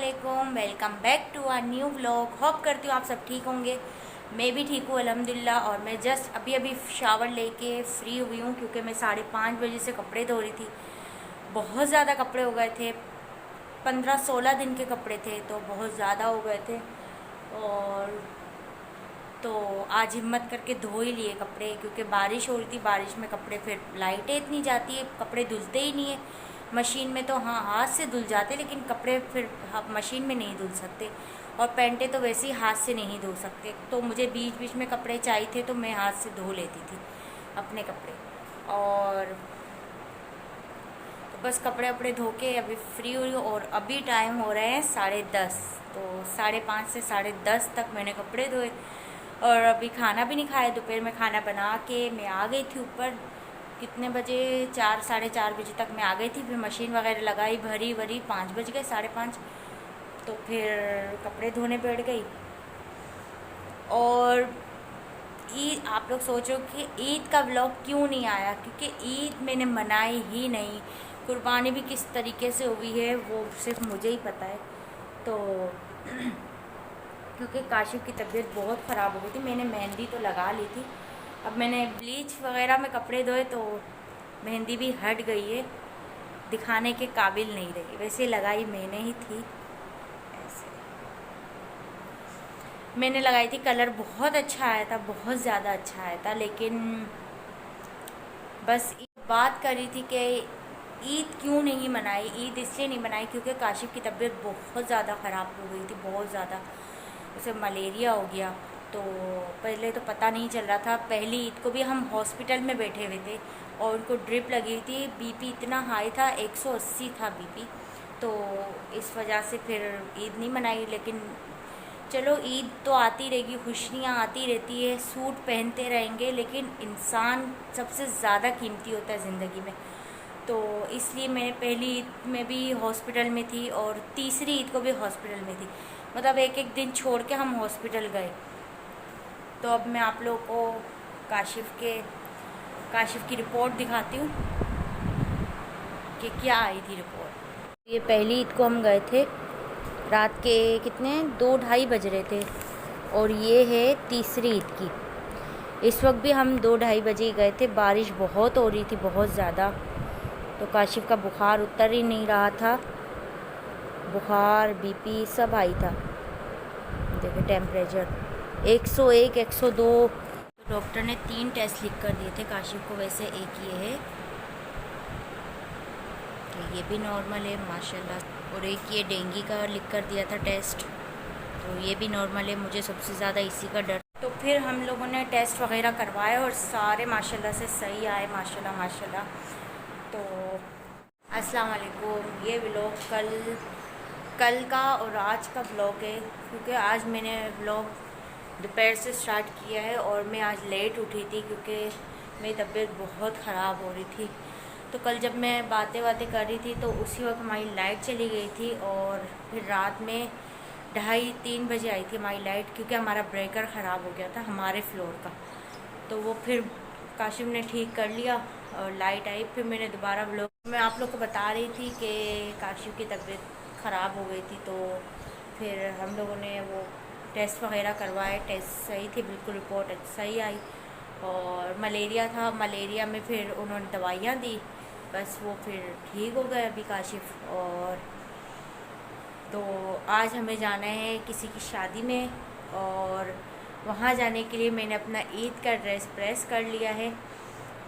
वालेकुम, welcome back to our new vlog. Hope करती हूँ आप सब ठीक होंगे। मैं भी ठीक हूँ अल्हम्दुलिल्लाह। और मैं जस्ट अभी शावर लेके फ्री हुई हूँ क्योंकि मैं 5:30 बजे से कपड़े धो रही थी। बहुत ज़्यादा कपड़े हो गए थे, 15-16 दिन के कपड़े थे तो बहुत ज़्यादा हो गए थे। और तो आज हिम्मत करके धो ही लिए कपड़े क्योंकि बारिश हो रही थी। बारिश में कपड़े फिर लाइटें इतनी जाती है, कपड़े धुलते ही नहीं है। मशीन में तो हाँ हाथ से धुल जाते, लेकिन कपड़े फिर मशीन में नहीं धुल सकते। और पैंटें तो वैसे ही हाथ से नहीं धो सकते, तो मुझे बीच बीच में कपड़े चाहिए थे तो मैं हाथ से धो लेती थी अपने कपड़े। और तो बस कपड़े वपड़े धो के अभी फ्री हुई और अभी टाइम हो रहे हैं 10:30। तो 5:30 से 10:30 तक मैंने कपड़े धोए और अभी खाना भी नहीं खाया। दोपहर में खाना बना के मैं आ गई थी ऊपर। कितने बजे, 4-4:30 बजे तक मैं आ गई थी। फिर मशीन वगैरह लगाई, भरी 5 बज गए, 5:30। तो फिर कपड़े धोने बैठ गई। और ईद, आप लोग सोचो कि ईद का व्लॉग क्यों नहीं आया, क्योंकि ईद मैंने मनाई ही नहीं। कुर्बानी भी किस तरीके से हुई है वो सिर्फ मुझे ही पता है। तो क्योंकि काशिफ की तबीयत बहुत ख़राब हो गई थी। मैंने मेहंदी तो लगा ली थी, अब मैंने ब्लीच वगैरह में कपड़े धोए तो मेहंदी भी हट गई है, दिखाने के काबिल नहीं रही। वैसे लगाई मैंने ही थी, ऐसे मैंने लगाई थी। कलर बहुत अच्छा आया था, बहुत ज़्यादा अच्छा आया था। लेकिन बस बात कर रही थी कि ईद क्यों नहीं मनाई। ईद इसलिए नहीं मनाई क्योंकि काशिफ की तबीयत बहुत ज़्यादा ख़राब हो गई थी, बहुत ज़्यादा। उसे मलेरिया हो गया। तो पहले तो पता नहीं चल रहा था। पहली ईद को भी हम हॉस्पिटल में बैठे हुए थे और उनको ड्रिप लगी थी। बीपी इतना हाई था, 180 था बीपी। तो इस वजह से फिर ईद नहीं मनाई। लेकिन चलो, ईद तो आती रहेगी, खुशियाँ आती रहती है, सूट पहनते रहेंगे, लेकिन इंसान सबसे ज़्यादा कीमती होता है ज़िंदगी में। तो इसलिए मैं पहली ईद में भी हॉस्पिटल में थी और तीसरी ईद को भी हॉस्पिटल में थी। मतलब एक एक दिन छोड़ के हम हॉस्पिटल गए। तो अब मैं आप लोगों को काशिफ की रिपोर्ट दिखाती हूँ कि क्या आई थी रिपोर्ट। ये पहली ईद को हम गए थे, रात के कितने 2-2:30 बज रहे थे। और ये है तीसरी ईद की। इस वक्त भी हम 2-2:30 बजे ही गए थे। बारिश बहुत हो रही थी, बहुत ज़्यादा। तो काशिफ का बुखार उतर ही नहीं रहा था, बुखार बीपी सब आई था। देखिए टेम्परेचर 101, 102। तो डॉक्टर ने 3 टेस्ट लिख कर दिए थे काशिफ को। वैसे एक ये है कि ये भी नॉर्मल है माशाल्लाह, और एक ये डेंगू का लिख कर दिया था टेस्ट, तो ये भी नॉर्मल है। मुझे सबसे ज़्यादा इसी का डर। तो फिर हम लोगों ने टेस्ट वगैरह करवाए और सारे माशाल्लाह से सही आए, माशाल्लाह माशाल्लाह। तो अस्सलाम वालेकुम। ये व्लॉग कल का और आज का व्लॉग है, क्योंकि आज मैंने व्लॉग दोपहर से स्टार्ट किया है और मैं आज लेट उठी थी क्योंकि मेरी तबीयत बहुत ख़राब हो रही थी। तो कल जब मैं बातें कर रही थी तो उसी वक्त हमारी लाइट चली गई थी और फिर रात में 2:30-3 बजे आई थी हमारी लाइट, क्योंकि हमारा ब्रेकर ख़राब हो गया था हमारे फ्लोर का। तो वो फिर काशिफ ने ठीक कर लिया और लाइट आई। फिर मैंने दोबारा व्लॉग मैं आप लोग को बता रही थी कि काशिफ की तबीयत ख़राब हो गई थी। तो फिर हम लोगों ने वो टेस्ट वगैरह करवाए, टेस्ट सही थी बिल्कुल, रिपोर्ट सही आई। और मलेरिया था, मलेरिया में फिर उन्होंने दवाइयाँ दी, बस वो फिर ठीक हो गए अभी काशिफ। और तो आज हमें जाना है किसी की शादी में, और वहाँ जाने के लिए मैंने अपना ईद का ड्रेस प्रेस कर लिया है।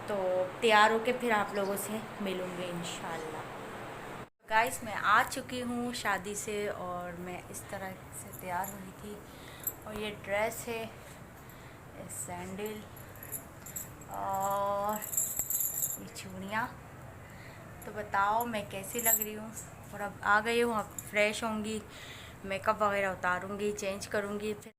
तो तैयार होके फिर आप लोगों से मिलूँगी इंशाल्लाह। गाइस, मैं आ चुकी हूँ शादी से और मैं इस तरह से तैयार हुई थी। और ये ड्रेस है, ये सैंडल और ये चूड़ियाँ। तो बताओ मैं कैसी लग रही हूँ। और अब आ गई हूँ, अब फ्रेश होंगी, मेकअप वगैरह उतारूँगी, चेंज करूँगी, फिर